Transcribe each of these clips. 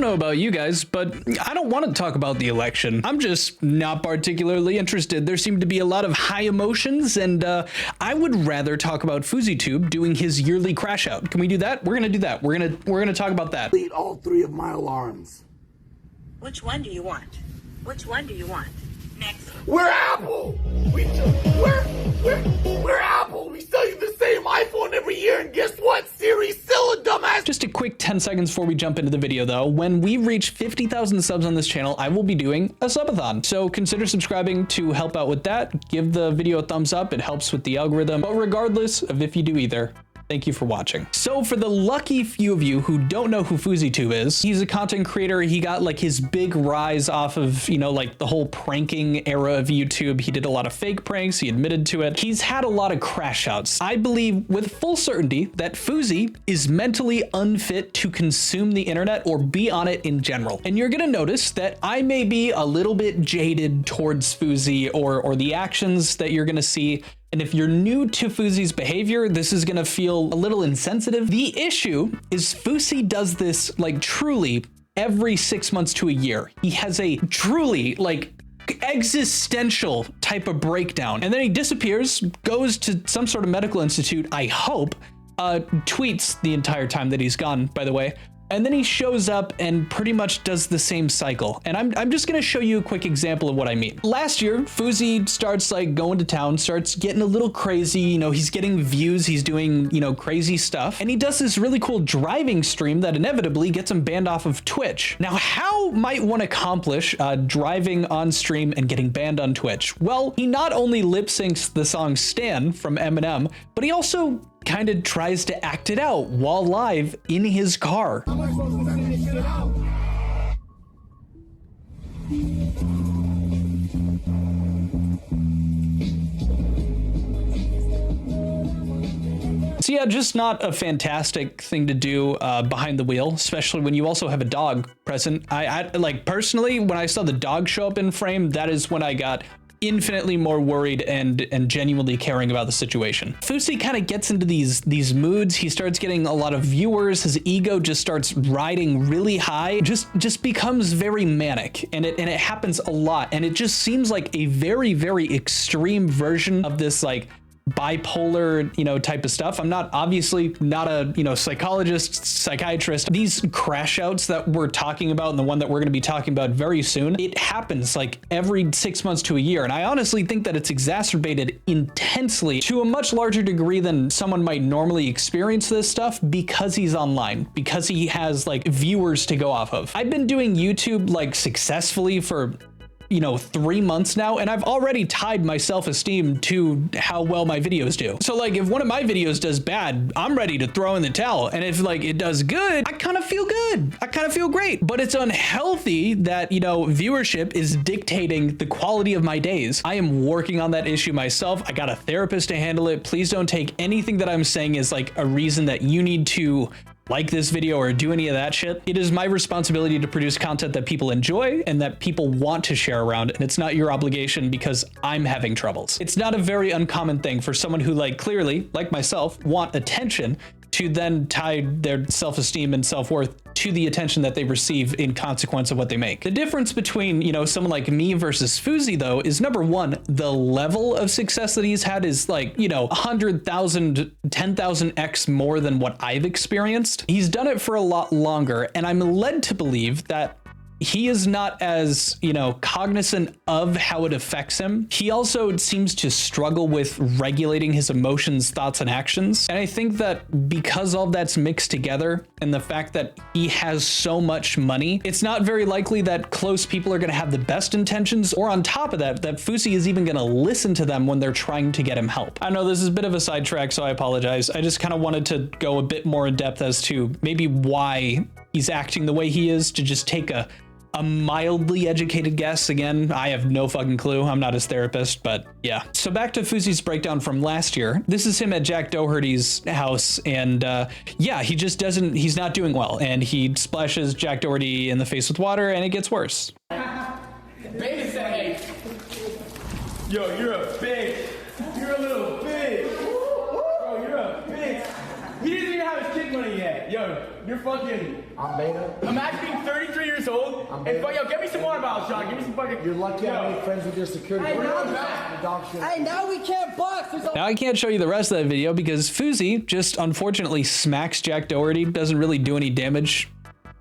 know about you guys, but I don't want to talk about the election. I'm just not particularly interested. There seem to be a lot of high emotions, and I would rather talk about FouseyTube doing his yearly crash out. Can we do that? We're gonna do that. We're gonna talk about that. Delete all 3 of my alarms. Which one do you want? Which one do you want? Next. We're Apple. We're Apple. We sell you the same iPhone every year, and guess what? Siri's still a dumbass. Just a quick 10 seconds before we jump into the video though. When we reach 50,000 subs on this channel, I will be doing a subathon. So consider subscribing to help out with that. Give the video a thumbs up. It helps with the algorithm. But regardless of if you do either, thank you for watching. So for the lucky few of you who don't know who FouseyTube is, he's a content creator. He got like his big rise off of, you know, like the whole pranking era of YouTube. He did a lot of fake pranks. He admitted to it. He's had a lot of crash outs. I believe with full certainty that Fousey is mentally unfit to consume the internet or be on it in general. And you're gonna notice that I may be a little bit jaded towards Fousey or the actions that you're gonna see. And if you're new to Fousey's behavior, this is gonna feel a little insensitive. The issue is Fousey does this like truly every 6 months to a year. He has a truly like existential type of breakdown. And then he disappears, goes to some sort of medical institute, I hope, tweets the entire time that he's gone, by the way. And then he shows up and pretty much does the same cycle. And I'm just gonna show you a quick example of what I mean. Last year, Fousey starts like going to town, starts getting a little crazy. You know, he's getting views, he's doing, you know, crazy stuff. And he does this really cool driving stream that inevitably gets him banned off of Twitch. Now, how might one accomplish driving on stream and getting banned on Twitch? Well, he not only lip syncs the song Stan from Eminem, but he also kind of tries to act it out while live in his car. How am I supposed to figure this shit out? So yeah, just not a fantastic thing to do behind the wheel, especially when you also have a dog present. I like personally, when I saw the dog show up in frame, that is when I got infinitely more worried and genuinely caring about the situation. Fousey kind of gets into these moods. He starts getting a lot of viewers. His ego just starts riding really high. Just becomes very manic, and it happens a lot. And it just seems like a very, very extreme version of this like bipolar, you know, type of stuff. I'm obviously not a, you know, psychologist, psychiatrist. These crash outs that we're talking about and the one that we're going to be talking about very soon, it happens like every 6 months to a year. And I honestly think that it's exacerbated intensely to a much larger degree than someone might normally experience this stuff because he's online, because he has like viewers to go off of. I've been doing YouTube like successfully for, you know, 3 months now, and I've already tied my self-esteem to how well my videos do. So like if one of my videos does bad, I'm ready to throw in the towel. And if like it does good, I kind of feel good. I kind of feel great. But it's unhealthy that, you know, viewership is dictating the quality of my days. I am working on that issue myself. I got a therapist to handle it. Please don't take anything that I'm saying as like a reason that you need to like this video or do any of that shit. It is my responsibility to produce content that people enjoy and that people want to share around, and it's not your obligation because I'm having troubles. It's not a very uncommon thing for someone who like clearly, like myself, want attention to then tie their self-esteem and self-worth to the attention that they receive in consequence of what they make. The difference between, you know, someone like me versus Fousey though is number one, the level of success that he's had is like, you know, 100,000, 10,000x more than what I've experienced. He's done it for a lot longer, and I'm led to believe that he is not as, you know, cognizant of how it affects him. He also seems to struggle with regulating his emotions, thoughts, and actions. And I think that because all that's mixed together and the fact that he has so much money, it's not very likely that close people are going to have the best intentions, or on top of that, that Fousey is even going to listen to them when they're trying to get him help. I know this is a bit of a sidetrack, so I apologize. I just kind of wanted to go a bit more in depth as to maybe why he's acting the way he is, to just take a mildly educated guess. Again, I have no fucking clue. I'm not his therapist, but yeah. So back to Fousey's breakdown from last year. This is him at Jack Doherty's house, and yeah, he's not doing well, and he splashes Jack Doherty in the face with water, and it gets worse. Beta said, hey, yo, you're a bitch. You're a little bitch. Bro, you're a bitch. He doesn't even have his kid money yet. Yo, you're fucking... I'm Beta. Imagine being 33 years old. And yo, get me some water bottles, John. Give me some fucking. You're lucky I made friends with your security. Hey, now we can't box. Now I can't show you the rest of that video because Fousey just unfortunately smacks Jack Doherty, doesn't really do any damage.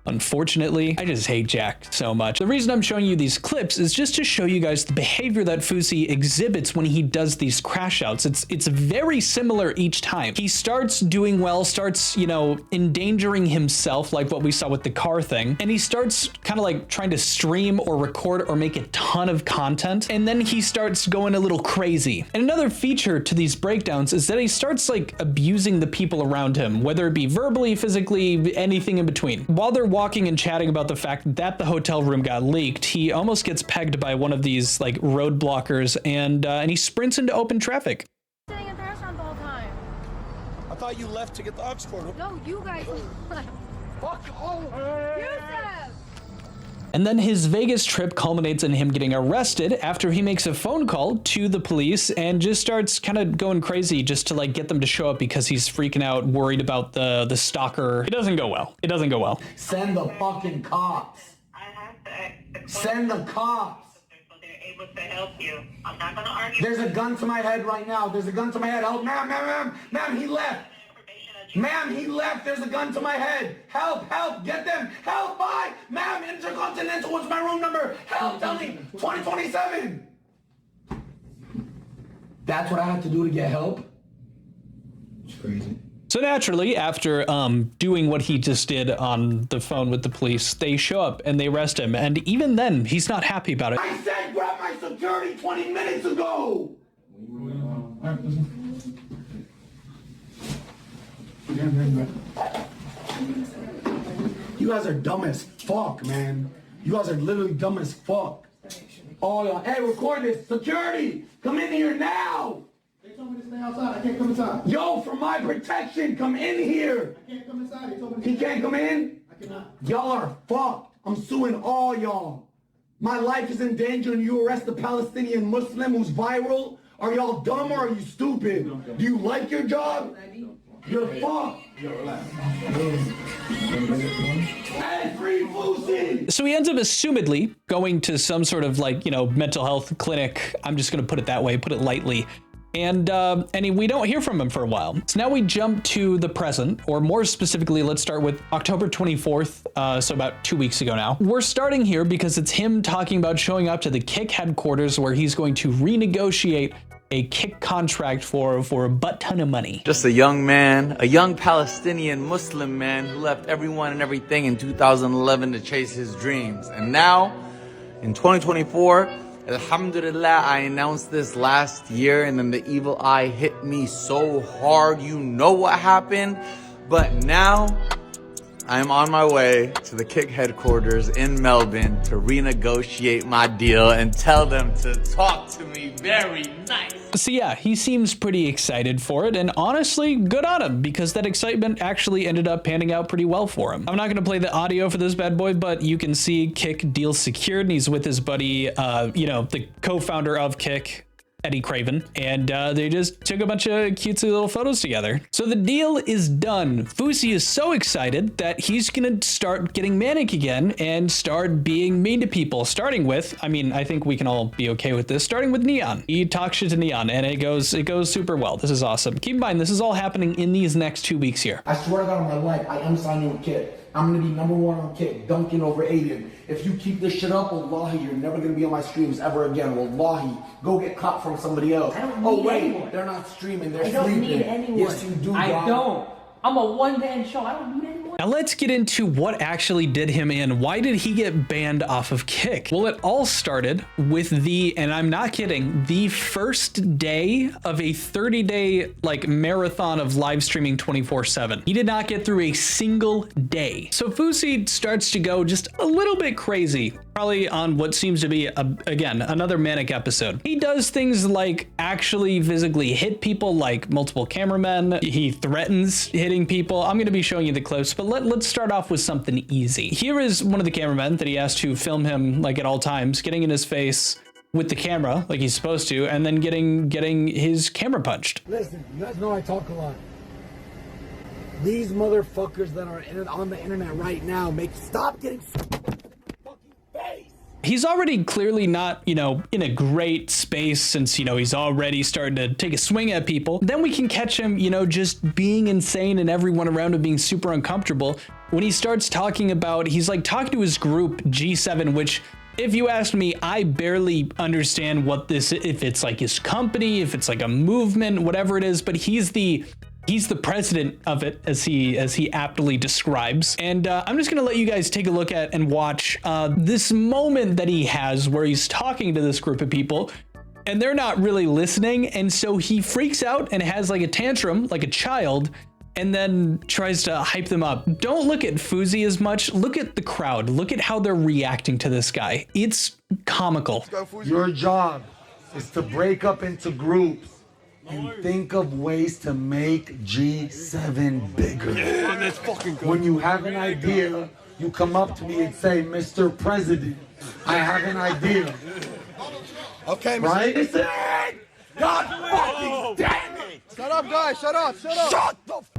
Unfortunately, I just hate Jack so much. The reason I'm showing you these clips is just to show you guys the behavior that Fousey exhibits when he does these crash outs. It's very similar each time. He starts doing well, starts, you know, endangering himself like what we saw with the car thing. And he starts kind of like trying to stream or record or make a ton of content. And then he starts going a little crazy. And another feature to these breakdowns is that he starts like abusing the people around him, whether it be verbally, physically, anything in between. While they're walking and chatting about the fact that the hotel room got leaked, he almost gets pegged by one of these like road blockers, and he sprints into open traffic. Sitting at the restaurant the whole time. I thought you left to get the Oxford. No, you guys left. Fuck all. Yusef! And then his Vegas trip culminates in him getting arrested after he makes a phone call to the police and just starts kind of going crazy just to like get them to show up because he's freaking out, worried about the stalker. It doesn't go well. It doesn't go well. Send the fucking cops. I have to. Send the cops. So they're able to help you. I'm not gonna argue. There's a gun to my head right now. There's a gun to my head. Help, ma'am, he left. Ma'am, he left. There's a gun to my head. Help, get them. Help, bye. Ma'am, Intercontinental, what's my room number? Help, tell me. 2027. That's what I have to do to get help? It's crazy. So naturally, after doing what he just did on the phone with the police, they show up and they arrest him. And even then, he's not happy about it. I said grab my security 20 minutes ago. You guys are dumb as fuck, man. You guys are literally dumb as fuck. Oh, y'all. Hey, record this. Security, come in here now. They told me to stay outside. I can't come inside. Yo, for my protection, come in here. I can't come inside. They told me to He can't come in? I cannot. Y'all are fucked. I'm suing all y'all. My life is in danger and you arrest a Palestinian Muslim who's viral? Are y'all dumb or are you stupid? Do you like your job? You're fucked. Hey, free Fousey! So he ends up assumedly going to some sort of like, you know, mental health clinic. I'm just going to put it that way, put it lightly. And we don't hear from him for a while. So now we jump to the present, or more specifically, let's start with October 24th, so about 2 weeks ago now. We're starting here because it's him talking about showing up to the Kick headquarters where he's going to renegotiate a Kick contract for a butt ton of money. Just a young man, a young Palestinian Muslim man who left everyone and everything in 2011 to chase his dreams. And now, in 2024, Alhamdulillah, I announced this last year and then the evil eye hit me so hard. You know what happened? But now, I'm on my way to the Kick headquarters in Melbourne to renegotiate my deal and tell them to talk to me very nice. So yeah, he seems pretty excited for it, and honestly, good on him, because that excitement actually ended up panning out pretty well for him. I'm not going to play the audio for this bad boy, but you can see Kick deal secured, and he's with his buddy, you know, the co-founder of Kick, Eddie Craven, and they just took a bunch of cutesy little photos together. So the deal is done. Fousey is so excited that he's gonna start getting manic again and start being mean to people, starting with, I mean, I think we can all be okay with this, starting with Neon. He talks shit to Neon, and it goes super well. This is awesome. Keep in mind, this is all happening in these next 2 weeks here. I swear to God on my life, I am signing with Kick. I'm gonna be #1 on Kick, dunking over Aiden. If you keep this shit up, wallahi, you're never gonna be on my streams ever again. Wallahi, go get caught from somebody else. I don't Oh need wait, anyone. they're not streaming, they're I don't sleeping. need anyone. Yes, you do. I dog. don't. I'm a one-man show. I don't need anyone. Now let's get into what actually did him in. Why did he get banned off of Kick? Well, it all started with and I'm not kidding, the first day of a 30-day like marathon of live streaming 24/7. He did not get through a single day. So Fousey starts to go just a little bit crazy, probably on what seems to be, again, another manic episode. He does things like actually physically hit people, like multiple cameramen. He threatens hitting people. I'm going to be showing you the clips, but let's start off with something easy. Here is one of the cameramen that he asked to film him like at all times, getting in his face with the camera like he's supposed to, and then getting his camera punched. Listen, you guys know I talk a lot. These motherfuckers that are on the internet right now stop getting He's already clearly not, you know, in a great space since, you know, he's already starting to take a swing at people. Then we can catch him, you know, just being insane and everyone around him being super uncomfortable when he starts talking about, he's like talking to his group G7, which if you ask me, I barely understand what this, if it's like his company, if it's like a movement, whatever it is, but he's the president of it, as he aptly describes. And I'm just gonna let you guys take a look at and watch this moment that he has where he's talking to this group of people and they're not really listening. And so he freaks out and has like a tantrum, like a child, and then tries to hype them up. Don't look at Fousey as much. Look at the crowd. Look at how they're reacting to this guy. It's comical. Your job is to break up into groups and think of ways to make G7 bigger. Yeah, let's fucking go. When you have an idea, you come up to me and say, Mr. President, I have an idea. Okay, right? Listen! God fucking damn it! Shut up, guys. Shut up. Shut up. Shut the f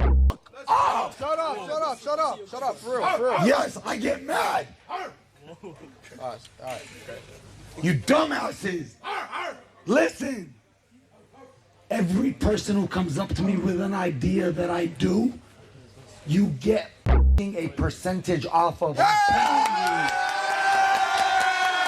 up! Shut up. Shut up. Shut up. Shut up. For real. For real. Yes, I get mad! All right. You dumbasses! Listen! Every person who comes up to me with an idea that I do, you get a percentage off of.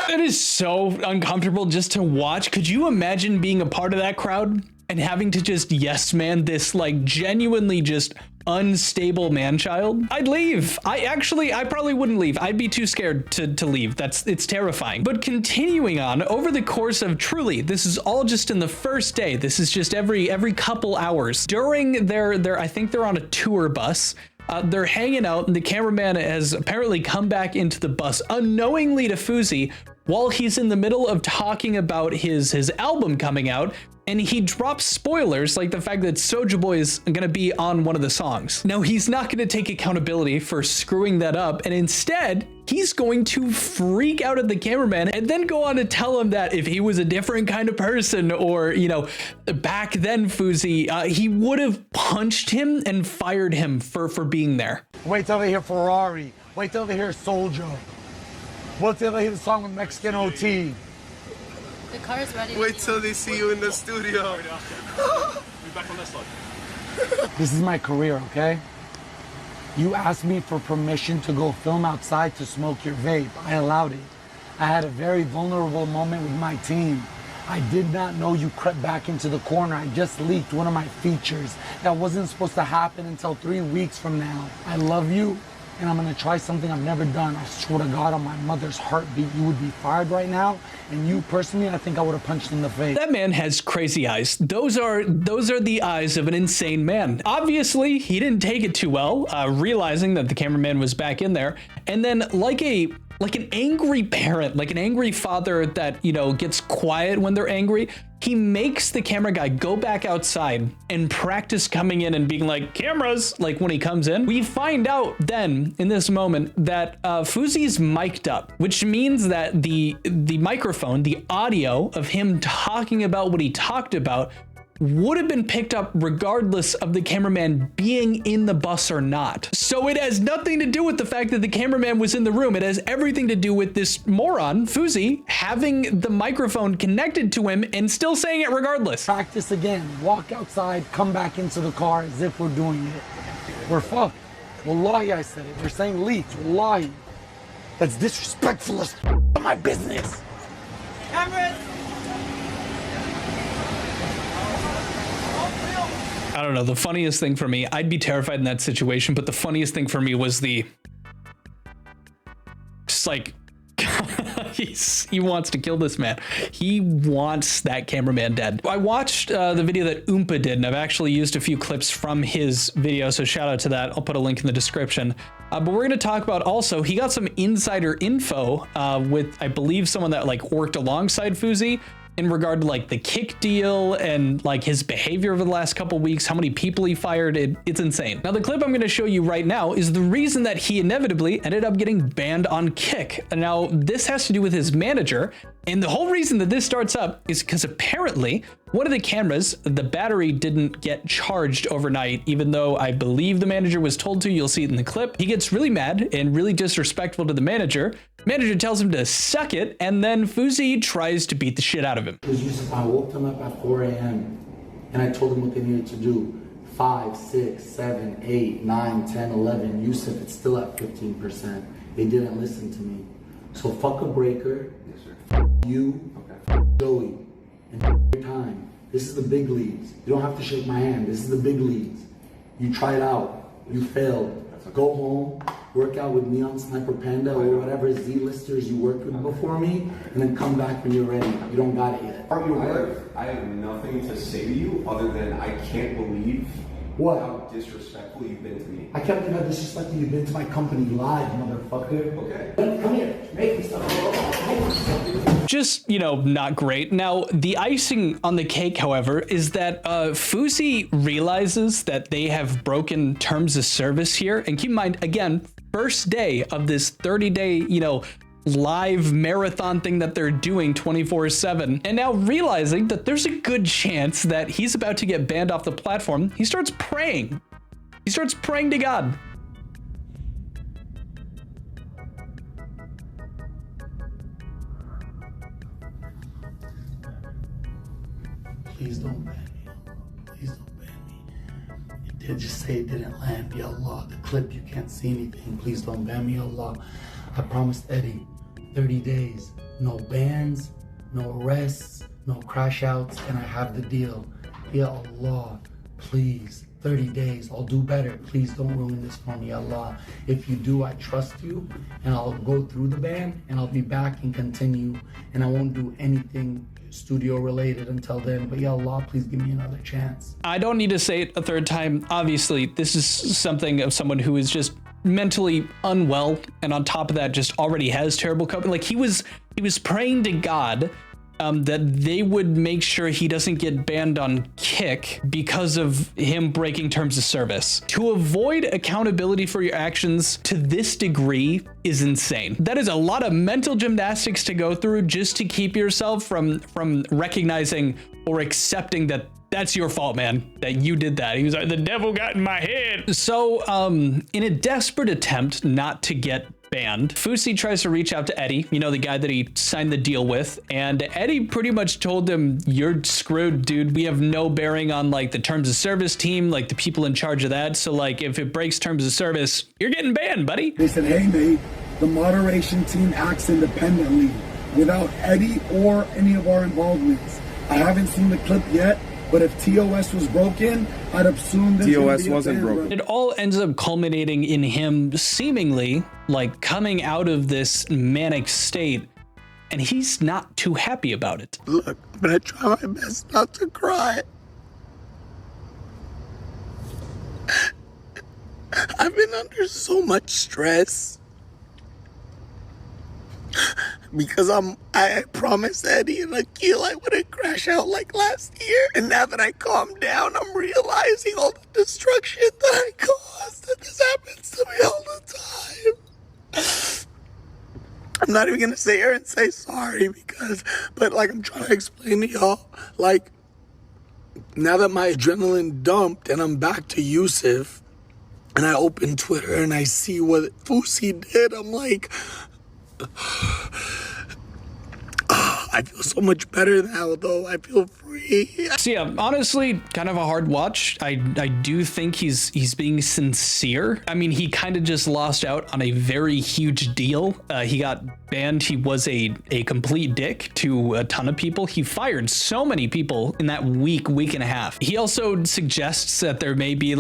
It is so uncomfortable just to watch. Could you imagine being a part of that crowd and having to just yes man this like genuinely just unstable man-child? I'd leave. I probably wouldn't leave. I'd be too scared to leave. It's terrifying. But continuing on over the course of truly, this is all just in the first day. This is just every couple hours during their I think they're on a tour bus. They're hanging out and the cameraman has apparently come back into the bus unknowingly to Fousey while he's in the middle of talking about his album coming out, and he drops spoilers like the fact that Soulja Boy is gonna be on one of the songs. Now he's not gonna take accountability for screwing that up, and instead he's going to freak out at the cameraman and then go on to tell him that if he was a different kind of person, or you know, back then Fousey, he would have punched him and fired him for being there. Wait till they hear Ferrari. Wait till they hear Soulja. Wait till they hear the song with Mexican OT. The car is ready. Wait till they see you in the studio. This is my career, okay? You asked me for permission to go film outside to smoke your vape. I allowed it. I had a very vulnerable moment with my team. I did not know you crept back into the corner. I just leaked one of my features. That wasn't supposed to happen until 3 weeks from now. I love you, and I'm gonna try something I've never done. I swear to God, on my mother's heartbeat, you would be fired right now. And you personally, I think I would have punched in the face. That man has crazy eyes. Those are the eyes of an insane man. Obviously, he didn't take it too well, realizing that the cameraman was back in there. And then like an angry parent, like an angry father that, you know, gets quiet when they're angry, he makes the camera guy go back outside and practice coming in and being like, cameras, like when he comes in. We find out then in this moment that Fousey's mic'd up, which means that the microphone, the audio of him talking about what he talked about would have been picked up regardless of the cameraman being in the bus or not. So it has nothing to do with the fact that the cameraman was in the room. It has everything to do with this moron, Fousey, having the microphone connected to him and still saying it regardless. Practice again, walk outside, come back into the car as if we're doing it. We're fucked. Wallahi, I said it. They're saying leaked. Wallahi. That's disrespectful as my business. Cameras. I don't know, the funniest thing for me, I'd be terrified in that situation, but the funniest thing for me was just like, he wants to kill this man. He wants that cameraman dead. I watched the video that Oompa did, and I've actually used a few clips from his video, so shout out to that. I'll put a link in the description. But we're gonna talk about also, he got some insider info with, I believe, someone that like worked alongside Fousey in regard to like the kick deal and like his behavior over the last couple weeks, how many people he fired. It's insane. Now the clip I'm going to show you right now is the reason that he inevitably ended up getting banned on Kick. Now this has to do with his manager, and the whole reason that this starts up is because apparently one of the cameras, the battery didn't get charged overnight, even though I believe the manager was told to. You'll see it in the clip. He gets really mad and really disrespectful to the manager, Manager tells him to suck it, and then Fousey tries to beat the shit out of him. I woke them up at 4 a.m. and I told them what they needed to do. 5, 6, 7, 8, 9, 10, 11. Yusuf, it's still at 15%. They didn't listen to me. So fuck a breaker. Yes, sir. You, Joey, and your time. This is the big leagues. You don't have to shake my hand. This is the big leagues. You tried out. You failed. Go home, work out with Neon Sniper Panda or whatever Z-listers you worked with before me, and then come back when you're ready. You don't got it yet. I have nothing to say to you other than I can't believe how disrespectful you've been to me. I can't believe how disrespectful you've been to my company live, motherfucker. Okay. Come here. Make me stuff. Just, not great. Now, the icing on the cake, however, is that Fousey realizes that they have broken terms of service here. And keep in mind, again, first day of this 30-day, live marathon thing that they're doing 24/7. And now realizing that there's a good chance that he's about to get banned off the platform, he starts praying. He starts praying to God. Please don't ban me. Please don't ban me. It did just say it didn't land. Ya Allah. The clip, you can't see anything. Please don't ban me, Allah. I promised Eddie 30 days. No bans, no arrests, no crash outs, and I have the deal. Ya Allah, please. 30 days. I'll do better. Please don't ruin this for me, Allah. If you do, I trust you, and I'll go through the ban, and I'll be back and continue, and I won't do anything studio related until then. But ya Allah, please give me another chance. I don't need to say it a third time. Obviously, this is something of someone who is just mentally unwell, and on top of that, just already has terrible coping. Like he was praying to God that they would make sure he doesn't get banned on Kick because of him breaking terms of service. To avoid accountability for your actions to this degree is insane. That is a lot of mental gymnastics to go through just to keep yourself from recognizing or accepting that that's your fault, man, that you did that. He was like, the devil got in my head. So in a desperate attempt not to get banned, Fousey tries to reach out to Eddie, the guy that he signed the deal with, and Eddie pretty much told him, you're screwed, dude. We have no bearing on like the terms of service team, like the people in charge of that. So like if it breaks terms of service, you're getting banned, buddy. They said, hey mate, the moderation team acts independently without Eddie or any of our involvements. I haven't seen the clip yet, but if TOS was broken, I'd assume that TOS wasn't broken. It all ends up culminating in him seemingly like coming out of this manic state, and he's not too happy about it. Look, I'm gonna try my best not to cry. I've been under so much stress. Because I promised Eddie and Akil I wouldn't crash out like last year. And now that I calmed down, I'm realizing all the destruction that I caused. And this happens to me all the time. I'm not even gonna sit here and say sorry but I'm trying to explain to y'all, now that my adrenaline dumped and I'm back to Yusuf, and I open Twitter and I see what Fousey did, I'm like, I feel so much better now, though. I feel free. So yeah, honestly, kind of a hard watch. I do think he's being sincere. I mean, he kind of just lost out on a very huge deal. He got banned. He was a complete dick to a ton of people. He fired so many people in that week and a half. He also suggests that there may be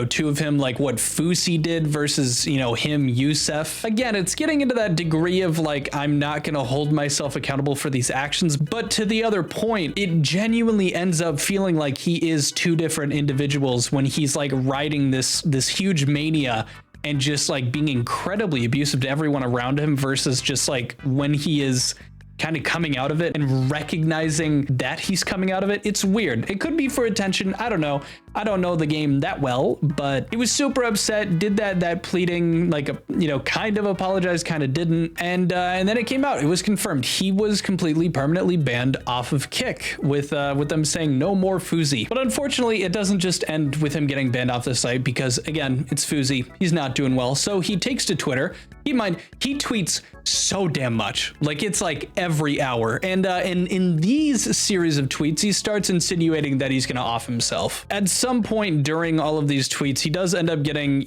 two of him, like what Fousey did versus, him, Yusuf. Again, it's getting into that degree of I'm not going to hold myself accountable for these actions. But to the other point, it genuinely ends up feeling like he is two different individuals when he's riding this huge mania and just being incredibly abusive to everyone around him versus just when he is kind of coming out of it and recognizing that he's coming out of it. It's weird. It could be for attention. I don't know. I don't know the game that well, but he was super upset, did that pleading, like, kind of apologized, kind of didn't. And then it came out. It was confirmed. He was completely permanently banned off of Kick with them saying no more Fousey. But unfortunately, it doesn't just end with him getting banned off the site because, again, it's Fousey. He's not doing well. So he takes to Twitter. Keep in mind, he tweets so damn much. Like, it's like every hour. And in these series of tweets, he starts insinuating that he's going to off himself. At some point during all of these tweets, he does end up getting,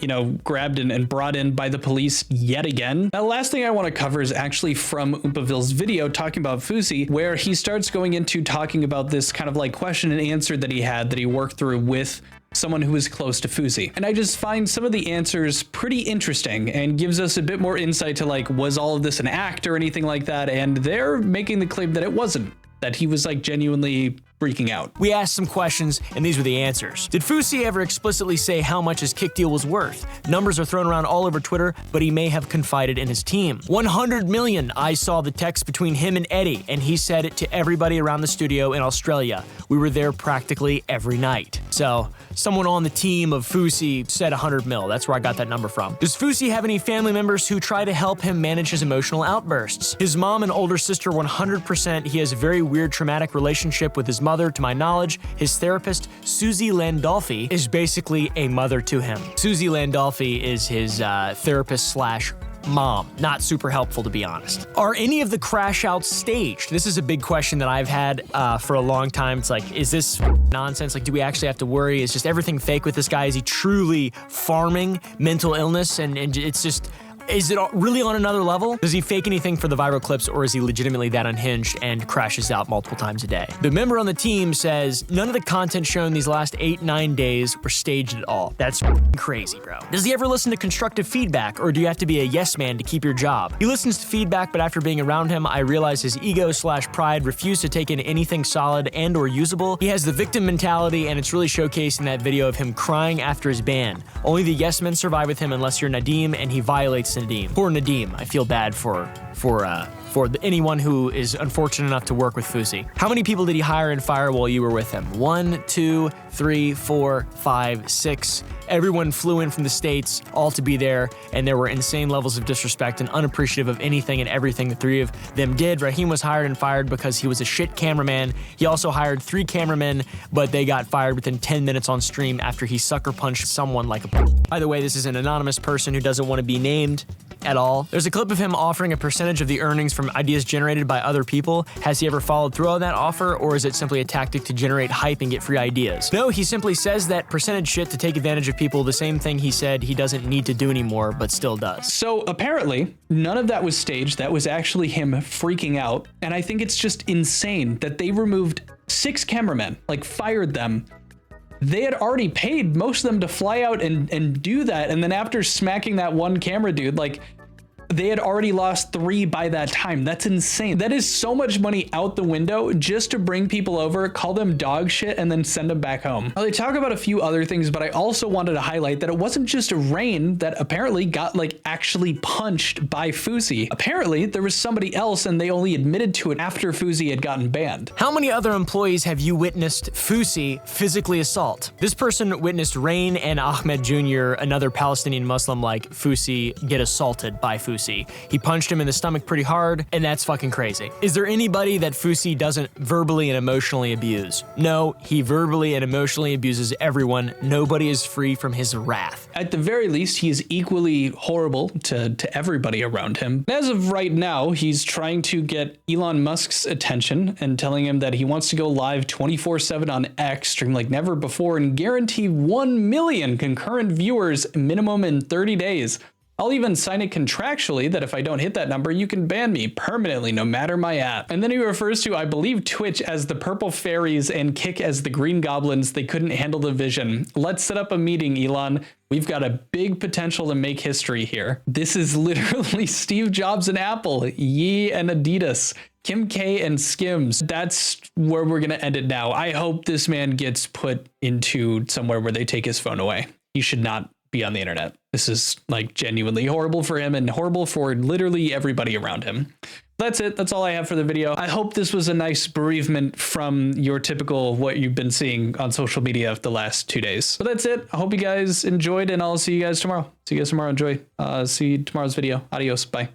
grabbed and brought in by the police yet again. Now, the last thing I want to cover is actually from Oompaville's video talking about Fousey, where he starts going into talking about this kind of like question and answer that he had that he worked through with someone who is close to Fousey. And I just find some of the answers pretty interesting and gives us a bit more insight to like, was all of this an act or anything like that? And they're making the claim that it wasn't, that he was like genuinely freaking out. We asked some questions, and these were the answers. Did Fousey ever explicitly say how much his kick deal was worth? Numbers are thrown around all over Twitter, but he may have confided in his team. 100 million. I saw the text between him and Eddie, and he said it to everybody around the studio in Australia. We were there practically every night. So, someone on the team of Fousey said 100 mil. That's where I got that number from. Does Fousey have any family members who try to help him manage his emotional outbursts? His mom and older sister 100%. He has a very weird traumatic relationship with his mother. To my knowledge, his therapist, Susie Landolfi, is basically a mother to him. Susie Landolfi is his therapist slash mom. Not super helpful, to be honest. Are any of the crash outs staged? This is a big question that I've had for a long time. It's like, is this nonsense? Like, do we actually have to worry? Is just everything fake with this guy? Is he truly farming mental illness? And it's just... Is it really on another level? Does he fake anything for the viral clips, or is he legitimately that unhinged and crashes out multiple times a day? The member on the team says none of the content shown these last 8-9 days were staged at all. That's crazy, bro. Does he ever listen to constructive feedback, or do you have to be a yes man to keep your job? He listens to feedback, but after being around him, I realize his ego slash pride refuse to take in anything solid and or usable. He has the victim mentality, and it's really showcased in that video of him crying after his ban. Only the yes men survive with him unless you're Nadim, and he violates Nadim. Poor Nadim. I feel bad for anyone who is unfortunate enough to work with Fousey. How many people did he hire and fire while you were with him? 1, 2, 3, 4, 5, 6. Everyone flew in from the States, all to be there, and there were insane levels of disrespect and unappreciative of anything and everything the three of them did. Raheem was hired and fired because he was a shit cameraman. He also hired 3 cameramen, but they got fired within 10 minutes on stream after he sucker punched someone like a... By the way, this is an anonymous person who doesn't want to be named at all. There's a clip of him offering a percentage of the earnings from ideas generated by other people. Has he ever followed through on that offer, or is it simply a tactic to generate hype and get free ideas? No, he simply says that percentage shit to take advantage of people, the same thing he said he doesn't need to do anymore, but still does. So apparently, none of that was staged. That was actually him freaking out. And I think it's just insane that they removed 6 cameramen, like fired them. They had already paid most of them to fly out and do that. And then after smacking that one camera dude, like, they had already lost 3 by that time. That's insane. That is so much money out the window just to bring people over, call them dog shit, and then send them back home. Now, they talk about a few other things, but I also wanted to highlight that it wasn't just Rain that apparently got like actually punched by Fousey. Apparently there was somebody else, and they only admitted to it after Fousey had gotten banned. How many other employees have you witnessed Fousey physically assault? This person witnessed Rain and Ahmed Jr., another Palestinian Muslim like Fousey, get assaulted by Fousey. He punched him in the stomach pretty hard, and that's fucking crazy. Is there anybody that Fousey doesn't verbally and emotionally abuse? No, he verbally and emotionally abuses everyone. Nobody is free from his wrath. At the very least, he is equally horrible to everybody around him. As of right now, he's trying to get Elon Musk's attention and telling him that he wants to go live 24/7 on X, stream like never before, and guarantee 1 million concurrent viewers minimum in 30 days. I'll even sign it contractually that if I don't hit that number, you can ban me permanently, no matter my app. And then he refers to, I believe, Twitch as the Purple Fairies and Kick as the Green Goblins. They couldn't handle the vision. Let's set up a meeting, Elon. We've got a big potential to make history here. This is literally Steve Jobs and Apple, Ye and Adidas, Kim K and Skims. That's where we're going to end it now. I hope this man gets put into somewhere where they take his phone away. He should not be on the internet. This is like genuinely horrible for him and horrible for literally everybody around him. That's it. That's all I have for the video. I hope this was a nice bereavement from your typical what you've been seeing on social media the last 2 days. But that's it. I hope you guys enjoyed, and I'll see you guys tomorrow. See you guys tomorrow. Enjoy. See you tomorrow's video. Adios. Bye.